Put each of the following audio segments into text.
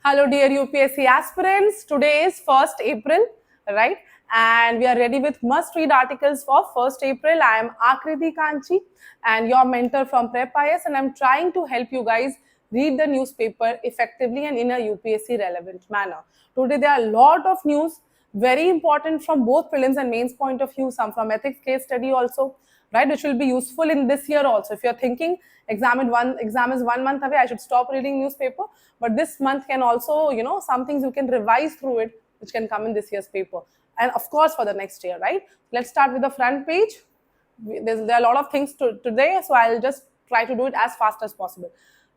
Hello dear UPSC aspirants, today is 1st April, right? And we are ready with must-read articles for 1st April. I am Akriti Kanchi and your mentor from Prep.IS, and I am trying to help you guys read the newspaper effectively and in a UPSC relevant manner. Today there are a lot of news, very important from both prelims and mains point of view, some from ethics case study also, right, which will be useful in this year also. If you're thinking exam is 1 month away, I should stop reading newspaper, but this month can also, some things you can revise through it, which can come in this year's paper, and of course for the next year, right? Let's start with the front page. There are a lot of things today, so I'll just try to do it as fast as possible,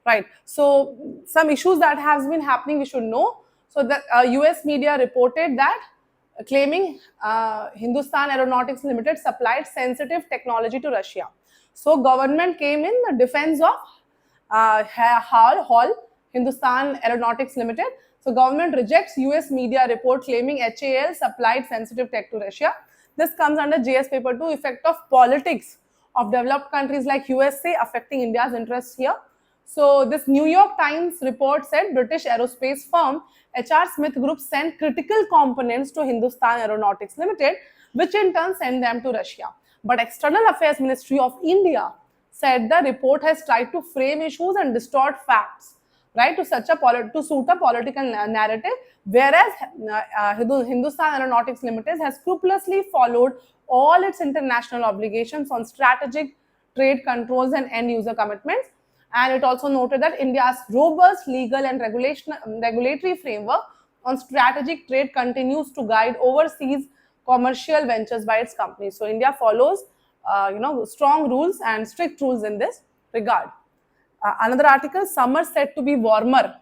right? So some issues that has been happening we should know. So the US media reported that claiming Hindustan Aeronautics Limited supplied sensitive technology to Russia. So government came in the defense of HAL, Hindustan Aeronautics Limited. So government rejects US media report claiming HAL supplied sensitive tech to Russia. This comes under GS paper 2, effect of politics of developed countries like USA affecting India's interests here. So this New York Times report said British aerospace firm HR Smith Group sent critical components to Hindustan Aeronautics Limited, which in turn sent them to Russia. But External Affairs Ministry of India said the report has tried to frame issues and distort facts, right, to suit a political narrative, whereas Hindustan Aeronautics Limited has scrupulously followed all its international obligations on strategic trade controls and end user commitments. And it also noted that India's robust legal and regulatory framework on strategic trade continues to guide overseas commercial ventures by its companies. So India follows, strong rules and strict rules in this regard. Another article: summer said to be warmer,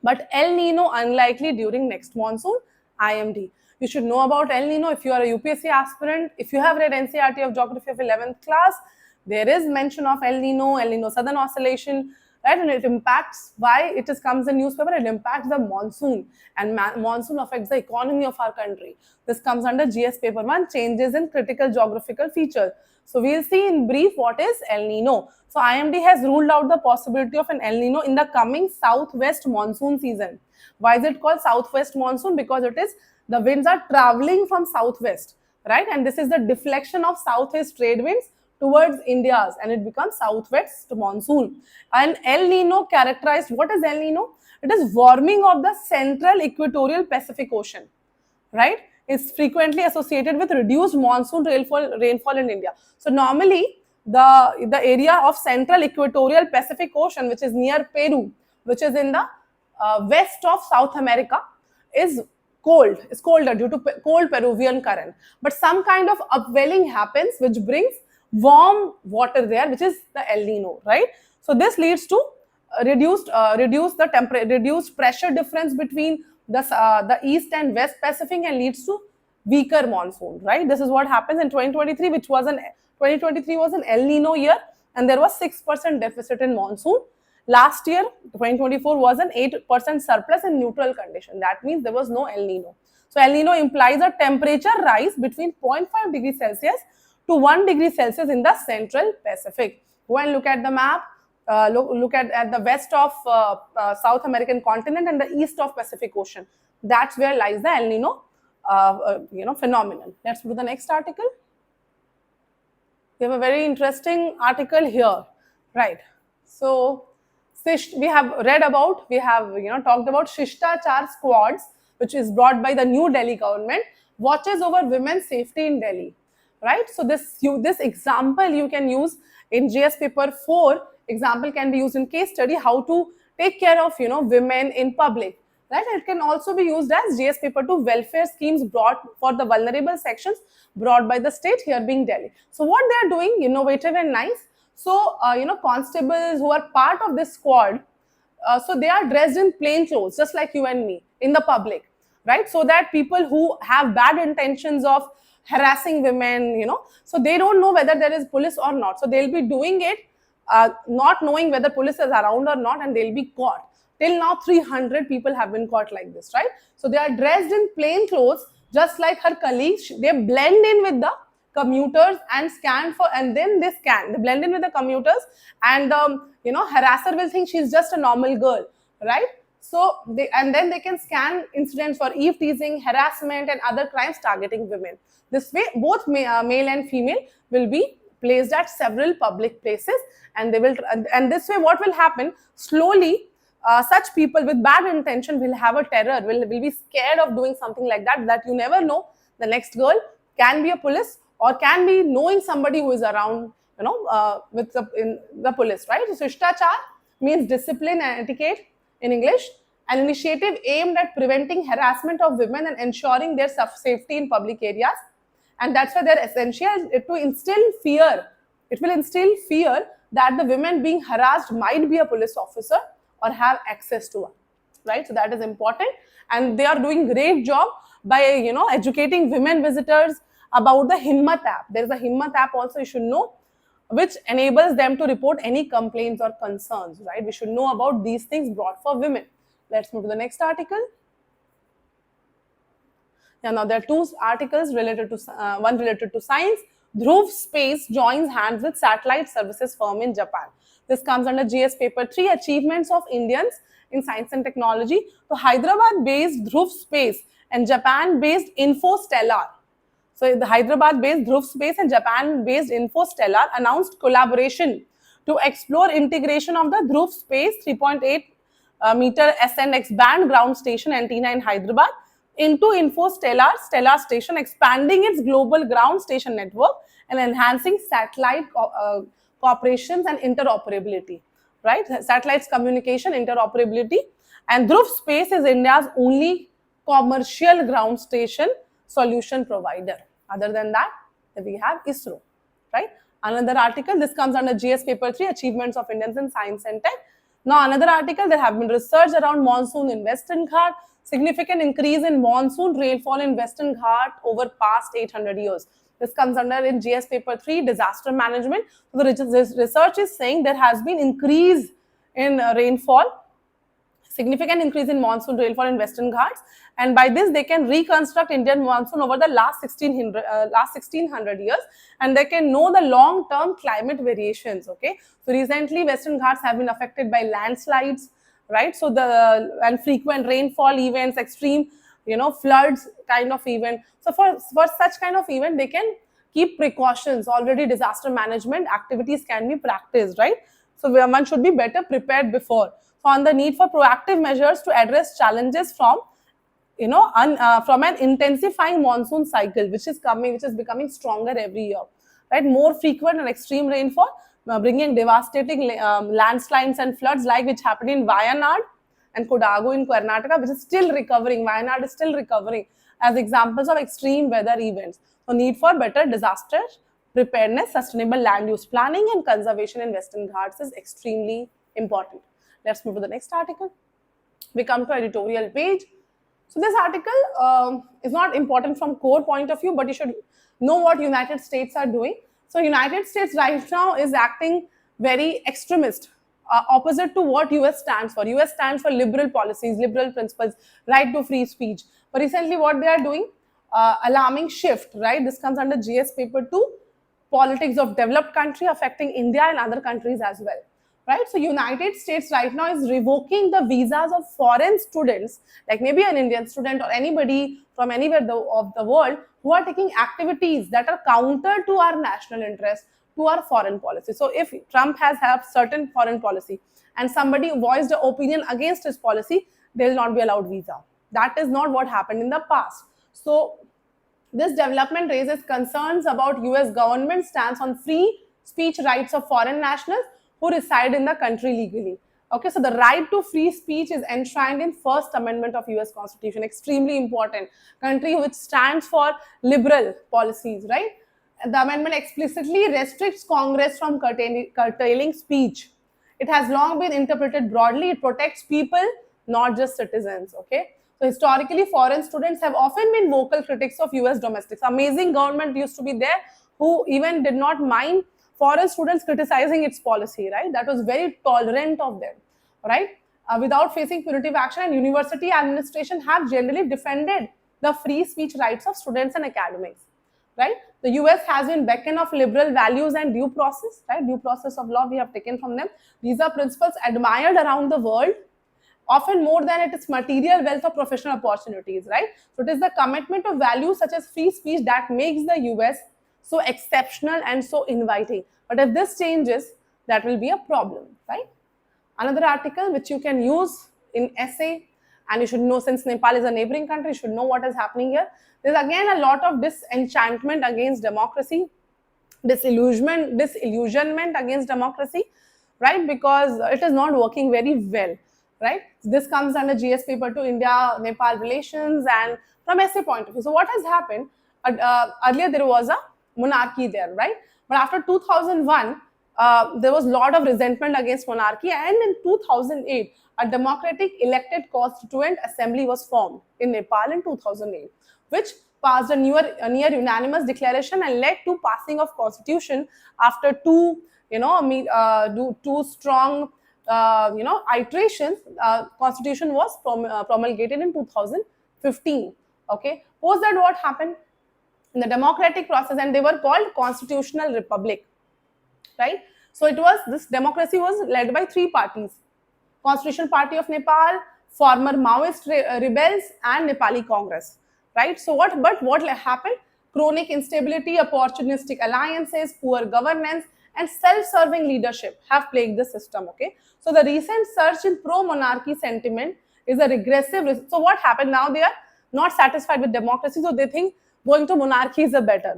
but El Nino unlikely during next monsoon. IMD. You should know about El Nino if you are a UPSC aspirant. If you have read NCERT of Geography of 11th class, there is mention of El Nino Southern Oscillation, right? And it impacts, why it comes in newspaper, it impacts the monsoon, and monsoon affects the economy of our country. This comes under GS paper 1, changes in critical geographical features. So we'll see in brief what is El Nino. So IMD has ruled out the possibility of an El Nino in the coming southwest monsoon season. Why is it called southwest monsoon? Because the winds are traveling from southwest, right? And this is the deflection of southeast trade winds towards India's, and it becomes southwest monsoon. And El Nino characterized, what is El Nino? It is warming of the central equatorial Pacific Ocean, right? It's frequently associated with reduced monsoon rainfall in India. So normally the area of central equatorial Pacific Ocean, which is near Peru, which is in the west of South America, is cold. It's colder due to cold Peruvian current. But some kind of upwelling happens which brings warm water there, which is the El Nino, right? So this leads to reduced pressure difference between the east and west Pacific, and leads to weaker monsoon, right? This is what happens in 2023, 2023 was an El Nino year, and there was 6% deficit in monsoon. Last year, 2024, was an 8% surplus in neutral condition. That means there was no El Nino. So El Nino implies a temperature rise between 0.5 degrees Celsius to 1 degree Celsius in the central Pacific. Go and look at the map. Look at the west of South American continent and the east of Pacific Ocean. That's where lies the El Nino, phenomenon. Let's do the next article. We have a very interesting article here, right? So we have talked about Shistachar squads, which is brought by the New Delhi government, watches over women's safety in Delhi, right? So this example you can use in GS paper 4. Example can be used in case study, how to take care of women in public, right? It can also be used as GS paper 2, welfare schemes brought for the vulnerable sections brought by the state, here being Delhi. So what they are doing, innovative and nice. So constables who are part of this squad, so they are dressed in plain clothes, just like you and me, in the public, right? So that people who have bad intentions of harassing women, so they don't know whether there is police or not. So they'll be doing it, not knowing whether police is around or not, and they'll be caught. Till now, 300 people have been caught like this, right? So they are dressed in plain clothes, just like her colleagues. They blend in with the commuters and they blend in with the commuters, and the harasser will think she's just a normal girl, right? So then they can scan incidents for eve teasing, harassment, and other crimes targeting women. This way, both male and female will be placed at several public places, and they will. And this way, what will happen? Slowly, such people with bad intention will have a terror, will be scared of doing something like that. That you never know, the next girl can be a police or can be knowing somebody who is around, with in the police, right? So Shishtachaar means discipline and etiquette in English, an initiative aimed at preventing harassment of women and ensuring their safety in public areas. And that's why they're essential to instill fear. It will instill fear that the women being harassed might be a police officer or have access to one, right? So that is important, and they are doing great job by educating women visitors about the Himmat app. There is a Himmat app also, you should know, which enables them to report any complaints or concerns, right? We should know about these things brought for women. Let's move to the next article. Yeah, now there are two articles related to one related to science. Dhruv Space joins hands with satellite services firm in Japan. This comes under GS paper 3, achievements of Indians in science and technology. So Hyderabad-based Dhruv Space and Japan-based Infostellar. So the Hyderabad-based Dhruv Space and Japan-based Infostellar announced collaboration to explore integration of the Dhruv Space 3.8 meter SNX band ground station antenna in Hyderabad into Infostellar stellar station, expanding its global ground station network and enhancing satellite cooperations and interoperability, right? Satellites communication, interoperability. And Dhruv Space is India's only commercial ground station solution provider. Other than that, we have ISRO, right? Another article, this comes under GS paper 3, achievements of Indians in science and tech. Now another article, there have been research around monsoon in Western Ghat, significant increase in monsoon rainfall in Western Ghat over past 800 years. This comes under in GS paper 3, disaster management. So the research is saying there has been increase in rainfall, significant increase in monsoon rainfall in Western Ghats, and by this they can reconstruct Indian monsoon over the last 1600 years, and they can know the long-term climate variations. Okay, so recently Western Ghats have been affected by landslides, right? So and frequent rainfall events, extreme floods kind of event. So for such kind of event, they can keep precautions. Already disaster management activities can be practiced, right? So one should be better prepared before. So on the need for proactive measures to address challenges from from an intensifying monsoon cycle, which is becoming stronger every year, right? More frequent and extreme rainfall, bringing devastating landslides and floods like which happened in Wayanad and Kodagu in Karnataka, which is still recovering. Wayanad is still recovering as examples of extreme weather events. So need for better disaster preparedness, sustainable land use planning and conservation in Western Ghats is extremely important. Let's move to the next article. We come to editorial page. So this article is not important from core point of view, but you should know what United States are doing. So United States right now is acting very extremist, opposite to what US stands for. US stands for liberal policies, liberal principles, right to free speech. But recently what they are doing, alarming shift, right? This comes under GS paper 2, politics of developed country affecting India and other countries as well. Right, so United States right now is revoking the visas of foreign students, like maybe an Indian student or anybody from anywhere of the world who are taking activities that are counter to our national interest, to our foreign policy. So if Trump has certain foreign policy and somebody voiced an opinion against his policy, they will not be allowed visa. That is not what happened in the past. So this development raises concerns about US government stance on free speech rights of foreign nationals who reside in the country legally. Okay, so the right to free speech is enshrined in First Amendment of US Constitution, extremely important. Country which stands for liberal policies, right? The amendment explicitly restricts Congress from curtailing speech. It has long been interpreted broadly. It protects people, not just citizens, okay? So historically, foreign students have often been vocal critics of US domestics. Amazing government used to be there who even did not mind foreign students criticizing its policy, right? That was very tolerant of them, right? Without facing punitive action, and university administration have generally defended the free speech rights of students and academics, right? The US has been beacon of liberal values and due process, right? Due process of law we have taken from them. These are principles admired around the world often more than its material wealth or professional opportunities, right? So it is the commitment of values such as free speech that makes the US so exceptional and so inviting. But if this changes, that will be a problem, right? Another article which you can use in essay, and you should know, since Nepal is a neighboring country, you should know what is happening here. There's again a lot of disenchantment against democracy, disillusionment against democracy, right? Because it is not working very well, right? This comes under GS paper 2, India-Nepal relations, and from essay point of view. So what has happened? Earlier there was a monarchy there, right? But after 2001, there was a lot of resentment against monarchy, and in 2008, a democratic elected constituent assembly was formed in Nepal in 2008, which passed a near unanimous declaration and led to passing of constitution after two strong iterations. Constitution was promulgated in 2015. Okay, post that what happened in the democratic process, and they were called constitutional republic, right? So it was, this democracy was led by three parties: Constitutional Party of Nepal, former Maoist rebels, and Nepali Congress, right? So what happened? Chronic instability, opportunistic alliances, poor governance, and self-serving leadership have plagued the system. Okay, so the recent surge in pro-monarchy sentiment is a regressive. So what happened now? They are not satisfied with democracy, so they think going to monarchy is a better.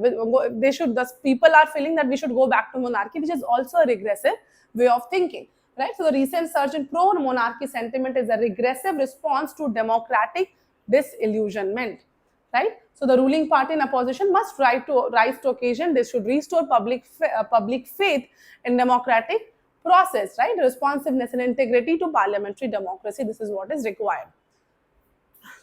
They should. The people are feeling that we should go back to monarchy, which is also a regressive way of thinking, right? So the recent surge in pro-monarchy sentiment is a regressive response to democratic disillusionment, right? So the ruling party in opposition must rise to occasion. They should restore public faith in democratic process, right? Responsiveness and integrity to parliamentary democracy. This is what is required.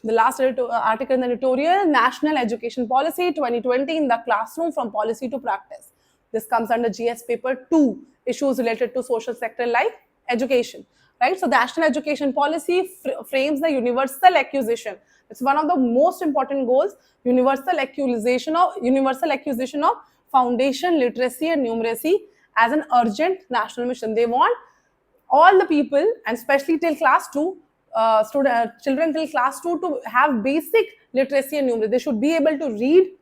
The last article in the editorial: National Education Policy 2020 in the classroom, from policy to practice. This comes under GS paper 2, issues related to social sector like education, right? So the National Education Policy frames the universal acquisition. It's one of the most important goals: universal acquisition of foundation literacy and numeracy as an urgent national mission. They want all the people, and especially till class 2, children till class 2, to have basic literacy and numeracy. They should be able to read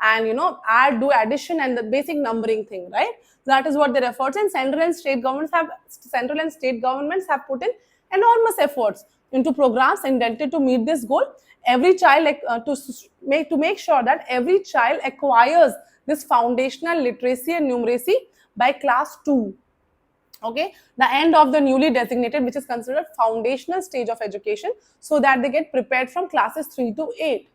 and add, do addition, and the basic numbering thing, right? That is what their efforts. And central and state governments have put in enormous efforts into programs intended to meet this goal. Every child, to make sure that every child acquires this foundational literacy and numeracy by class 2. Okay, the end of the newly designated, which is considered foundational stage of education, so that they get prepared from classes 3 to 8,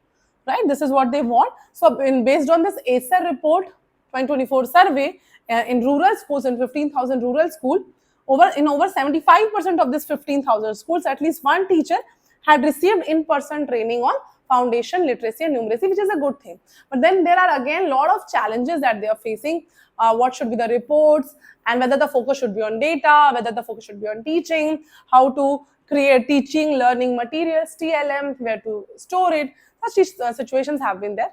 right? This is what they want. So based on this ACER report 2024 survey, in rural schools, in 15,000 rural schools, over 75% of this 15,000 schools, at least one teacher had received in-person training on foundation literacy and numeracy, which is a good thing. But then there are again a lot of challenges that they are facing. What should be the reports, and whether the focus should be on data, whether the focus should be on teaching, how to create teaching, learning materials, TLM, where to store it. Such situations have been there.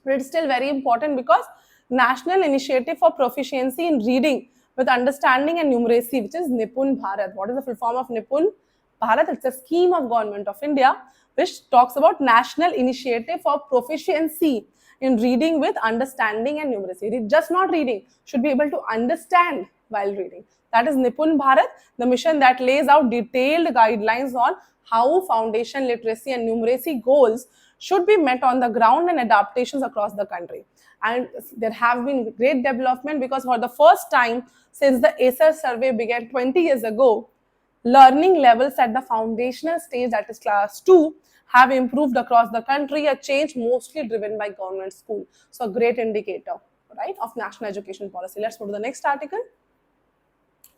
But it's still very important, because National Initiative for Proficiency in Reading with Understanding and Numeracy, which is Nipun Bharat. What is the full form of Nipun Bharat? It's a scheme of Government of India which talks about National Initiative for Proficiency in Reading with Understanding and Numeracy. Just not reading, should be able to understand while reading. That is Nipun Bharat, the mission that lays out detailed guidelines on how foundation literacy and numeracy goals should be met on the ground and adaptations across the country. And there have been great development, because for the first time since the ACER survey began 20 years ago, learning levels at the foundational stage, that is class 2, have improved across the country, a change mostly driven by government school. So a great indicator, right, of national education policy. Let's go to the next article.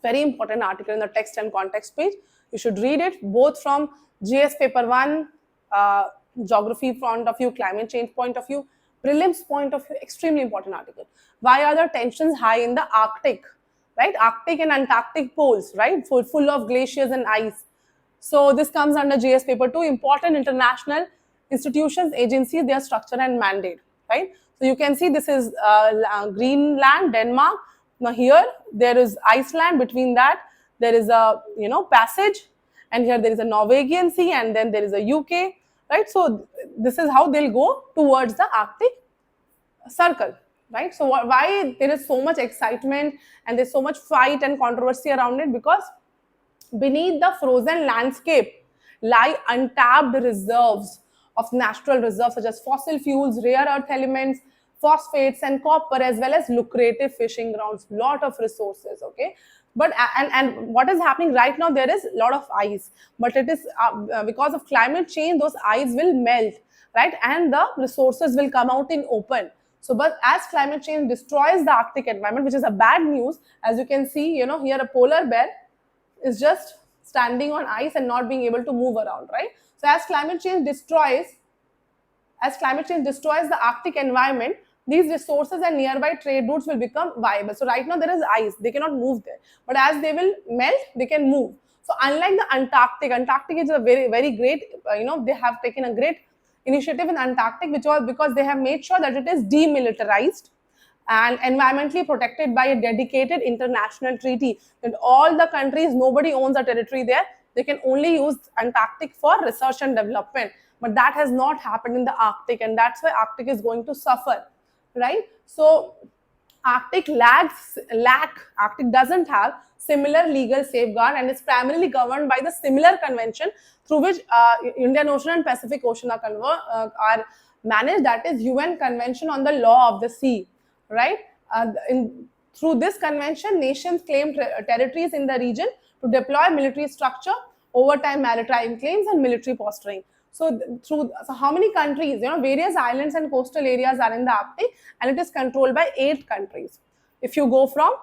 Very important article in the text and context page. You should read it both from GS paper 1, geography point of view, climate change point of view, prelims point of view. Extremely important article. Why are the tensions high in the Arctic? Right, Arctic and Antarctic poles, right, full of glaciers and ice. So this comes under GS paper 2, important international institutions, agencies, their structure and mandate, right? So you can see this is Greenland, Denmark. Now here there is Iceland. Between that there is a passage, and here there is a Norwegian Sea, and then there is a UK, right? So this is how they'll go towards the Arctic Circle, right? So why there is so much excitement and there's so much fight and controversy around it? Because beneath the frozen landscape lie untapped reserves of natural reserves such as fossil fuels, rare earth elements, phosphates and copper, as well as lucrative fishing grounds. Lot of resources, okay? But and what is happening right now, there is a lot of ice, but it is because of climate change, those ice will melt, right? And the resources will come out in open. So but as climate change destroys the Arctic environment, which is a bad news, as you can see, you know, here a polar bear is just standing on ice and not being able to move around, right? So as climate change destroys the Arctic environment, these resources and nearby trade routes will become viable. So right now there is ice, they cannot move there, but as they will melt, they can move. So unlike the Antarctic is a very, very great, they have taken a great initiative in Antarctic, which was because they have made sure that it is demilitarized and environmentally protected by a dedicated international treaty, that all the countries, nobody owns a territory there, they can only use Antarctic for research and development. But that has not happened in the Arctic, and that's why Arctic is going to suffer, right? So Arctic doesn't have similar legal safeguard, and is primarily governed by the similar convention through which Indian Ocean and Pacific Ocean are managed, that is UN Convention on the Law of the Sea, right? Through this convention, nations claim territories in the region to deploy military structure, overtime maritime claims, and military posturing. So how many countries, various islands and coastal areas are in the Arctic, and it is controlled by 8 countries. If you go from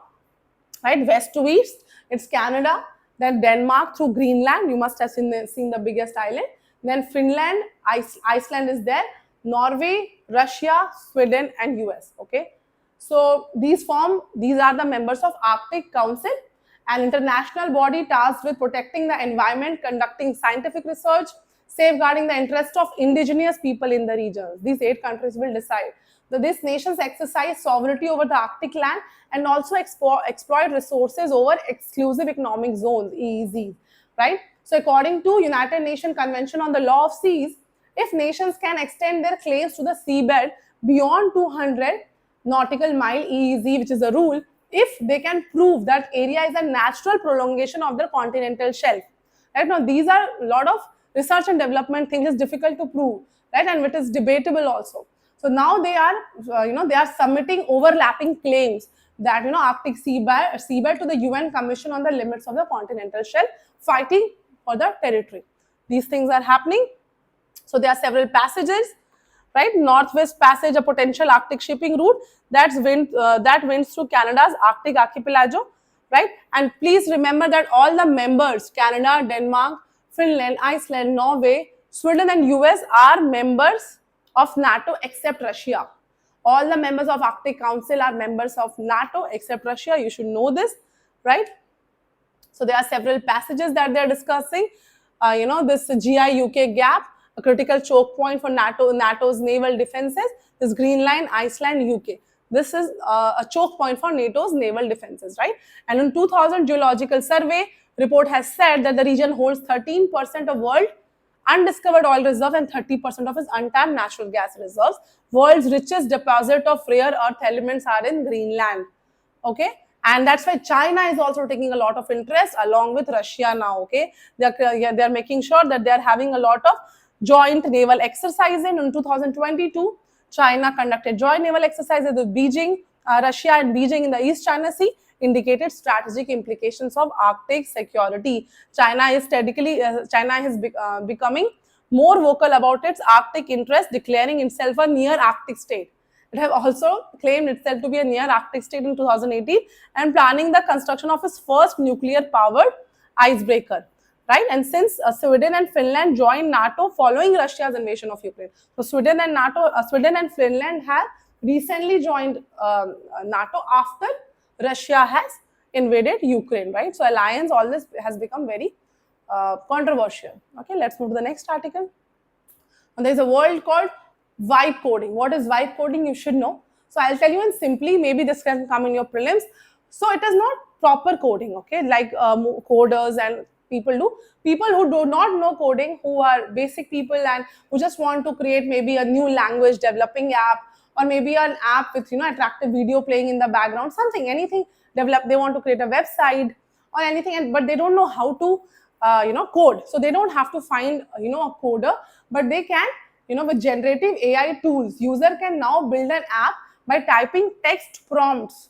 west to east, it's Canada, then Denmark through Greenland, you must have seen the biggest island, then Finland, Iceland is there, Norway, Russia, Sweden, and US, okay? So these are the members of Arctic Council, an international body tasked with protecting the environment, conducting scientific research, safeguarding the interests of indigenous people in the region. These 8 countries will decide. So these nations exercise sovereignty over the Arctic land and also exploit resources over exclusive economic zones, EEZs, right? So according to United Nations Convention on the Law of Seas, if nations can extend their claims to the seabed beyond 200 nautical mile EEZ, which is a rule, if they can prove that area is a natural prolongation of their continental shelf. Right now, these are a lot of research and development things, is difficult to prove, right? And it is debatable also. So now they are, they are submitting overlapping claims that, Arctic seabed to the UN Commission on the Limits of the Continental Shelf, fighting for the territory. These things are happening. So there are several passages, right? Northwest Passage, a potential Arctic shipping route that winds through Canada's Arctic archipelago, right? And please remember that all the members, Canada, Denmark, Finland, Iceland, Norway, Sweden, and US are members of NATO except Russia. All the members of Arctic Council are members of NATO except Russia. You should know this, right? So there are several passages that they are discussing. This 𝐺I-UK gap, a critical choke point for NATO's naval defenses. This Greenland, Iceland, UK. This is a choke point for NATO's naval defenses, right? And in 2000 Geological Survey report has said that the region holds 13% of world undiscovered oil reserve and 30% of its untapped natural gas reserves. World's richest deposit of rare earth elements are in Greenland, okay? And that's why China is also taking a lot of interest along with Russia now, okay? They're making sure that they're having a lot of joint naval exercises. In 2022, China conducted joint naval exercises with Russia and Beijing in the East China Sea, indicated strategic implications of Arctic security. China is becoming more vocal about its Arctic interest, declaring itself a near Arctic state. It has also claimed itself to be a near Arctic state in 2018 and planning the construction of its first nuclear-powered icebreaker, right? And since Sweden and Finland joined NATO following Russia's invasion of Ukraine. So Sweden and Finland have recently joined NATO after Russia has invaded Ukraine, right? So alliance, all this has become very controversial. Okay, let's move to the next article. And there is a word called vibe coding. What is vibe coding? You should know. So I'll tell you in simply, maybe this can come in your prelims. So it is not proper coding, okay, like coders and people do. People who do not know coding, who are basic people and who just want to create maybe a new language developing app, or maybe an app with attractive video playing in the background, something, anything develop. They want to create a website or anything, but they don't know how to code. So they don't have to find a coder, but they can with generative AI tools, user can now build an app by typing text prompts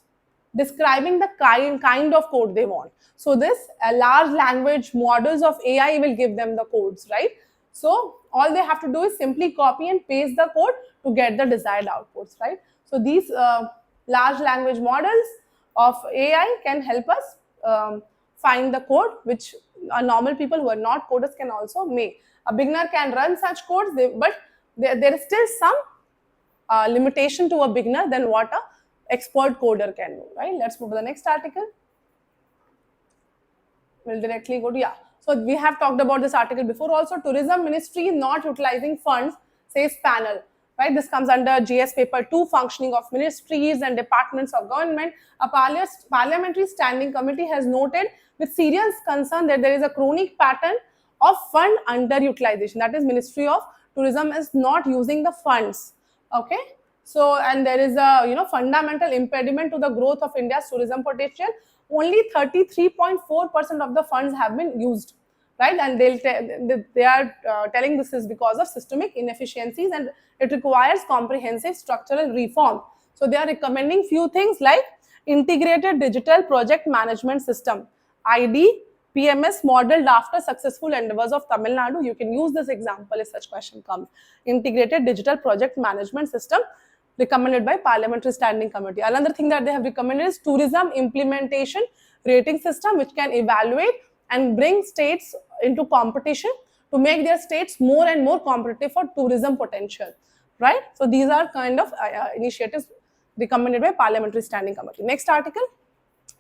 describing the kind of code they want. So this large language models of AI will give them the codes, right? So all they have to do is simply copy and paste the code to get the desired outputs, right? So these large language models of AI can help us find the code which normal people who are not coders can also make. A beginner can run such codes, but there is still some limitation to a beginner than what a expert coder can do, right? Let's move to the next article. We'll directly go to, yeah. So we have talked about this article before also. Tourism Ministry not utilizing funds, says panel, right? This comes under GS paper 2, functioning of ministries and departments of government. A parliamentary standing committee has noted with serious concern that there is a chronic pattern of fund underutilization. That is, Ministry of Tourism is not using the funds, okay? So, and there is a fundamental impediment to the growth of India's tourism potential. Only 33.4% of the funds have been used, right? And they are telling this is because of systemic inefficiencies and it requires comprehensive structural reform. So they are recommending few things like integrated digital project management system, IDPMS, modeled after successful endeavors of Tamil Nadu. You can use this example if such question comes. Integrated digital project management system, recommended by Parliamentary Standing Committee. Another thing that they have recommended is tourism implementation rating system, which can evaluate and bring states into competition to make their states more and more competitive for tourism potential, right? So these are kind of initiatives recommended by Parliamentary Standing Committee. Next article,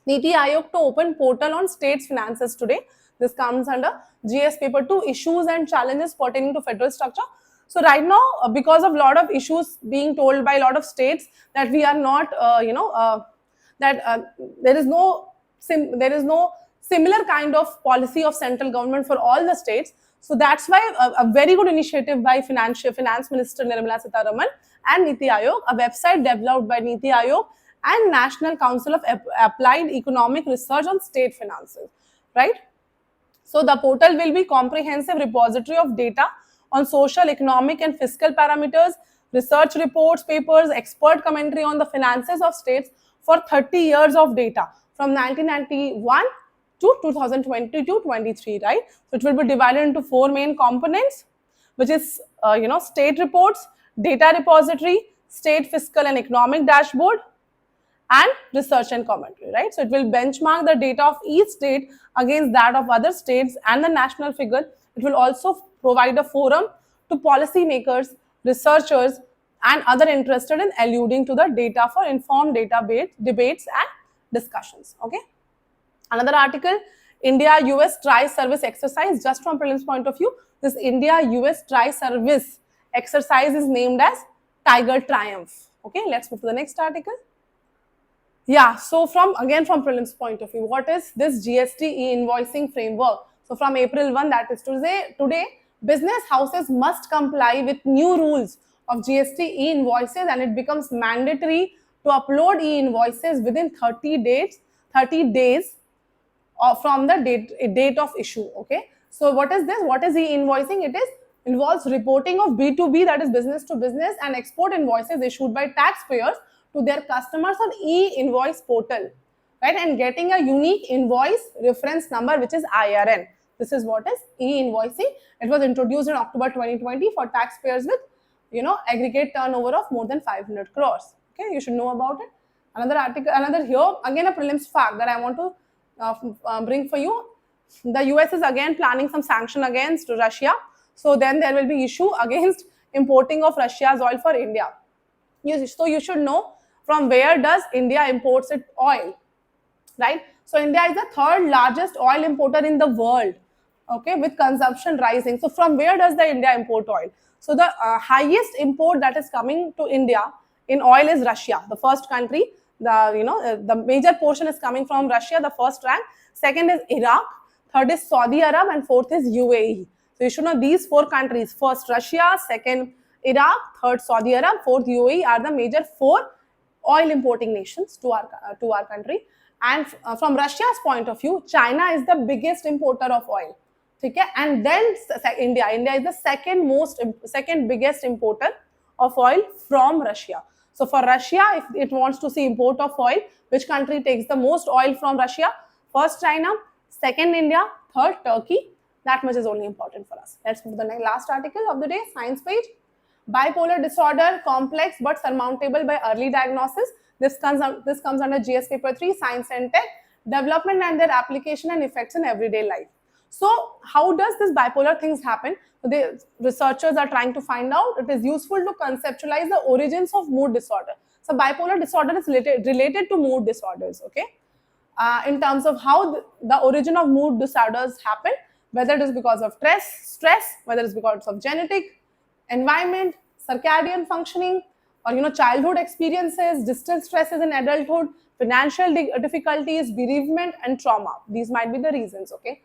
Niti Aayog to open portal on states' finances today. This comes under GS paper 2, issues and challenges pertaining to federal structure. So right now, because of a lot of issues being told by a lot of states that we are not, there is no similar kind of policy of central government for all the states. So that's why a very good initiative by Finance Minister Nirmala Sitharaman and Niti Aayog, a website developed by Niti Aayog and National Council of Applied Economic Research on State Finances, right? So the portal will be comprehensive repository of data on social, economic and fiscal parameters, research reports, papers, expert commentary on the finances of states for 30 years of data from 1991 to 2022-23, right? So it will be divided into 4 main components, which is, state reports, data repository, state fiscal and economic dashboard, and research and commentary, right? So it will benchmark the data of each state against that of other states and the national figure. It will also provide a forum to policymakers, researchers, and other interested in alluding to the data for informed debates and discussions, okay? Another article, India-US tri-service exercise, just from prelims point of view, this India-US tri-service exercise is named as Tiger Triumph, okay? Let's move to the next article. Yeah, so from prelims point of view, what is this GST e-invoicing framework? So from April 1, that is today, business houses must comply with new rules of GST e-invoices, and it becomes mandatory to upload e-invoices within 30 days from the date of issue, okay? So what is this? What is e-invoicing? It involves reporting of B2B, that is business to business, and export invoices issued by taxpayers to their customers on e-invoice portal, right? And getting a unique invoice reference number, which is IRN. This is what is e-invoicing. It was introduced in October 2020 for taxpayers with, aggregate turnover of more than 500 crores. Okay, you should know about it. Another article, here, again a prelims fact that I want to bring for you. The US is again planning some sanction against Russia. So then there will be issue against importing of Russia's oil for India. So you should know from where does India imports its oil, right? So India is the 3rd largest oil importer in the world, okay, with consumption rising. So from where does the India import oil? So the highest import that is coming to India in oil is Russia, the first country. The major portion is coming from Russia, the first rank. Second is Iraq. third is Saudi Arab, and fourth is UAE. So you should know these 4 countries: first Russia, second Iraq, third Saudi Arab, fourth UAE are the major 4 oil importing nations to our country. And from Russia's point of view, China is the biggest importer of oil. Okay? And then India is the second biggest importer of oil from Russia. So for Russia, if it wants to see import of oil, which country takes the most oil from Russia? First China, second India, third Turkey. That much is only important for us. Let's move to the last article of the day, science page. Bipolar disorder, complex but surmountable by early diagnosis. This comes under GS paper 3, science and tech, development and their application and effects in everyday life. So how does this bipolar things happen? The researchers are trying to find out. It is useful to conceptualize the origins of mood disorder. So bipolar disorder is related to mood disorders, okay? In terms of how the origin of mood disorders happen, whether it is because of stress, whether it is because of genetic, environment, circadian functioning, or childhood experiences, distant stresses in adulthood, financial difficulties, bereavement, and trauma. These might be the reasons, okay?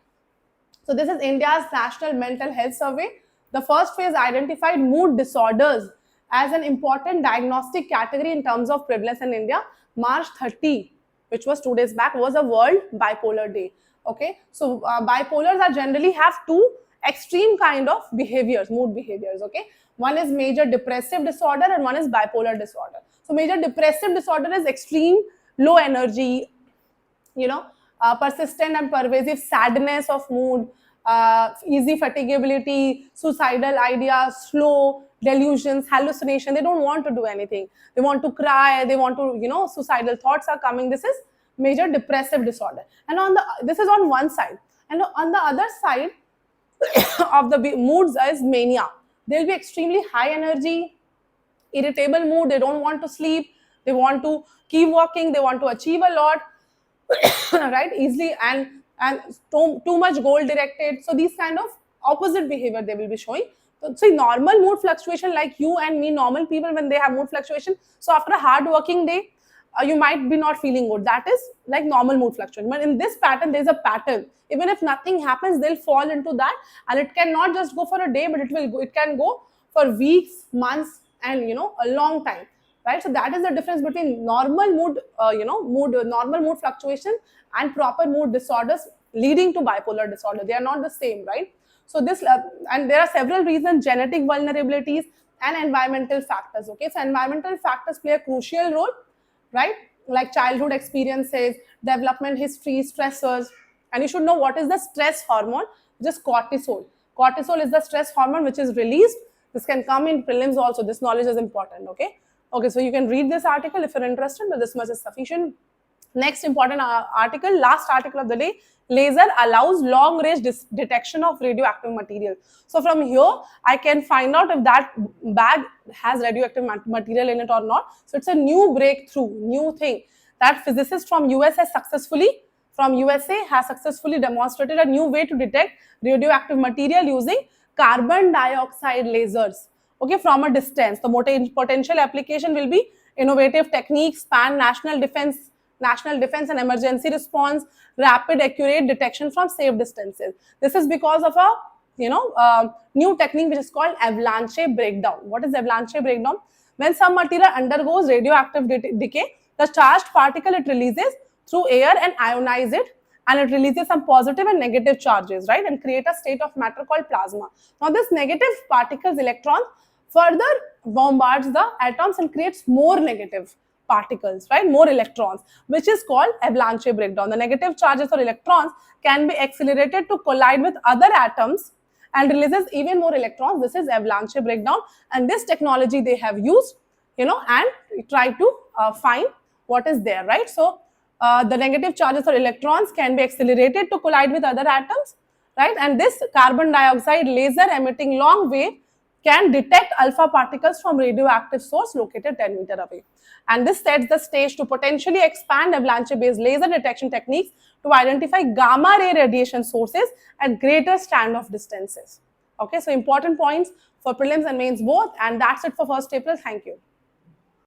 So this is India's National Mental Health Survey. The first phase identified mood disorders as an important diagnostic category in terms of prevalence in India. March 30, which was 2 days back, was a World Bipolar Day. Okay, so bipolars are generally have 2 extreme kind of behaviors, mood behaviors. Okay, one is major depressive disorder and one is bipolar disorder. So major depressive disorder is extreme low energy, persistent and pervasive sadness of mood, easy fatigability, suicidal ideas, slow delusions, hallucination. They don't want to do anything. They want to cry. They want to, suicidal thoughts are coming. This is major depressive disorder. And this is on one side. And on the other side of the moods is mania. They'll be extremely high energy, irritable mood. They don't want to sleep. They want to keep working. They want to achieve a lot, right? Easily and too much goal directed. So these kind of opposite behavior they will be showing. So normal mood fluctuation, like you and me, normal people, when they have mood fluctuation. So after a hard working day, you might be not feeling good. That is like normal mood fluctuation. But in this pattern, there is a pattern. Even if nothing happens, they'll fall into that, and it cannot just go for a day, but it can go for weeks, months, and a long time, right? So that is the difference between normal mood, normal mood fluctuation and proper mood disorders leading to bipolar disorder. They are not the same, right? So this and there are several reasons: genetic vulnerabilities and environmental factors. Okay, so environmental factors play a crucial role, right? Like childhood experiences, development history, stressors. And you should know what is the stress hormone, which is cortisol. Cortisol is the stress hormone which is released. This can come in prelims also. This knowledge is important, okay? Okay, so you can read this article if you're interested, but this much is sufficient. Next important article, last article of the day, laser allows long range detection of radioactive material. So from here, I can find out if that bag has radioactive material in it or not. So it's a new breakthrough, new thing that physicists from USA has successfully demonstrated a new way to detect radioactive material using carbon dioxide lasers, okay, from a distance. The potential application will be innovative techniques, span national defense and emergency response, rapid, accurate detection from safe distances. This is because of a new technique which is called avalanche breakdown. What is avalanche breakdown? When some material undergoes radioactive decay, the charged particle it releases through air and ionize it, and it releases some positive and negative charges, right, and create a state of matter called plasma. Now this negative particles, electrons, further bombards the atoms and creates more negative particles, right, more electrons, which is called avalanche breakdown. The negative charges or electrons can be accelerated to collide with other atoms and releases even more electrons. This is avalanche breakdown, and this technology they have used, and try to find what is there, right? So the negative charges or electrons can be accelerated to collide with other atoms, right? And this carbon dioxide laser emitting long wave can detect alpha particles from radioactive source located 10 meters away. And this sets the stage to potentially expand avalanche-based laser detection techniques to identify gamma ray radiation sources at greater standoff distances. Okay, so important points for prelims and mains both, and that's it for 1st April. Thank you.